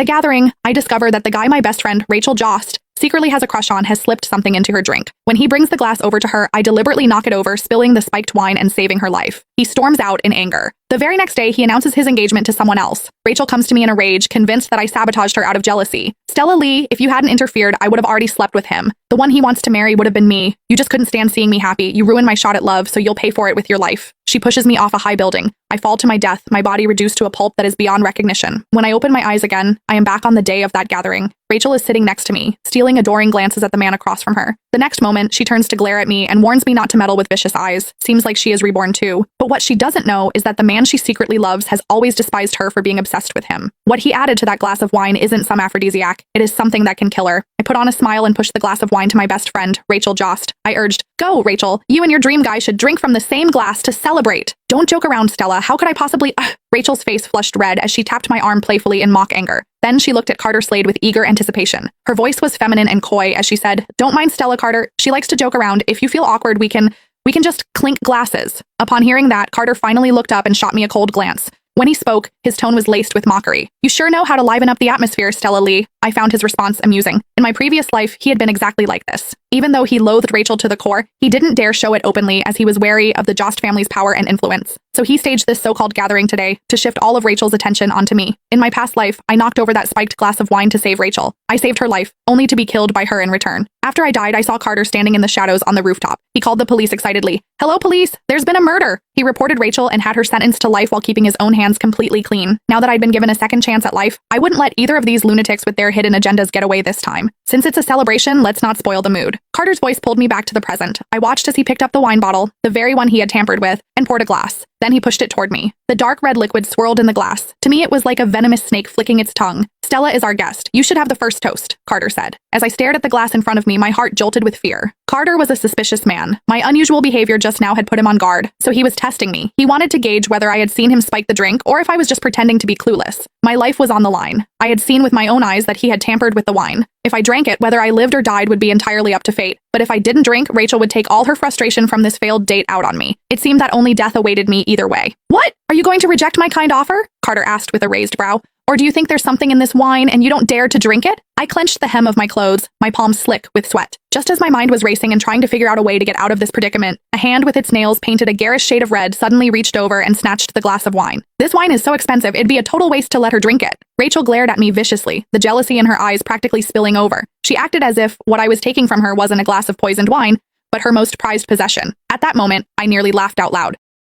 At a gathering, I discover that the guy my best friend, Rachel Jost, secretly has a crush on has slipped something into her drink. When he brings the glass over to her, I deliberately knock it over, spilling the spiked wine and saving her life. He storms out in anger. The very next day, he announces his engagement to someone else. Rachel comes to me in a rage, convinced that I sabotaged her out of jealousy. Stella Lee, if you hadn't interfered, I would have already slept with him. The one he wants to marry would have been me. You just couldn't stand seeing me happy. You ruined my shot at love, so you'll pay for it with your life. She pushes me off a high building. I fall to my death, my body reduced to a pulp that is beyond recognition. When I open my eyes again, I am back on the day of that gathering. Rachel is sitting next to me, stealing adoring glances at the man across from her. The next moment, she turns to glare at me and warns me not to meddle with vicious eyes. Seems like she is reborn too. But what she doesn't know is that the man she secretly loves has always despised her for being obsessed with him. What he added to that glass of wine isn't some aphrodisiac. It is something that can kill her. I put on a smile and pushed the glass of wine to my best friend, Rachel Jost. I urged, "Go, Rachel. You and your dream guy should drink from the same glass to celebrate." "Don't joke around, Stella. How could I possibly—" Rachel's face flushed red as she tapped my arm playfully in mock anger. Then she looked at Carter Slade with eager anticipation. Her voice was feminine and coy as she said, "Don't mind Stella, Carter. She likes to joke around. If you feel awkward, we can just clink glasses." Upon hearing that, Carter finally looked up and shot me a cold glance. When he spoke, his tone was laced with mockery. "You sure know how to liven up the atmosphere, Stella Lee." I found his response amusing. In my previous life, he had been exactly like this. Even though he loathed Rachel to the core, he didn't dare show it openly as he was wary of the Jost family's power and influence. So he staged this so-called gathering today to shift all of Rachel's attention onto me. In my past life, I knocked over that spiked glass of wine to save Rachel. I saved her life, only to be killed by her in return. After I died, I saw Carter standing in the shadows on the rooftop. He called the police excitedly. "Hello, police! There's been a murder!" He reported Rachel and had her sentenced to life while keeping his own hands completely clean. Now that I'd been given a second chance at life, I wouldn't let either of these lunatics with their hidden agendas get away this time. Since it's a celebration, let's not spoil the mood. Carter's voice pulled me back to the present. I watched as he picked up the wine bottle, the very one he had tampered with, and poured a glass. Then he pushed it toward me. The dark red liquid swirled in the glass. To me, it was like a venomous snake flicking its tongue. "Stella is our guest. You should have the first toast," Carter said. As I stared at the glass in front of me, my heart jolted with fear. Carter was a suspicious man. My unusual behavior just now had put him on guard, so he was testing me. He wanted to gauge whether I had seen him spike the drink or if I was just pretending to be clueless. My life was on the line. I had seen with my own eyes that he had tampered with the wine. If I drank it, whether I lived or died would be entirely up to fate. But if I didn't drink, Rachel would take all her frustration from this failed date out on me. It seemed that only death awaited me either way. "What? Are you going to reject my kind offer?" Carter asked with a raised brow. "Or do you think there's something in this wine and you don't dare to drink it?" I clenched the hem of my clothes, my palms slick with sweat. Just as my mind was racing and trying to figure out a way to get out of this predicament, a hand with its nails painted a garish shade of red suddenly reached over and snatched the glass of wine. "This wine is so expensive, it'd be a total waste to let her drink it." Rachel glared at me viciously, the jealousy in her eyes practically spilling over. She acted as if what I was taking from her wasn't a glass of poisoned wine, but her most prized possession. At that moment, I nearly laughed out loud.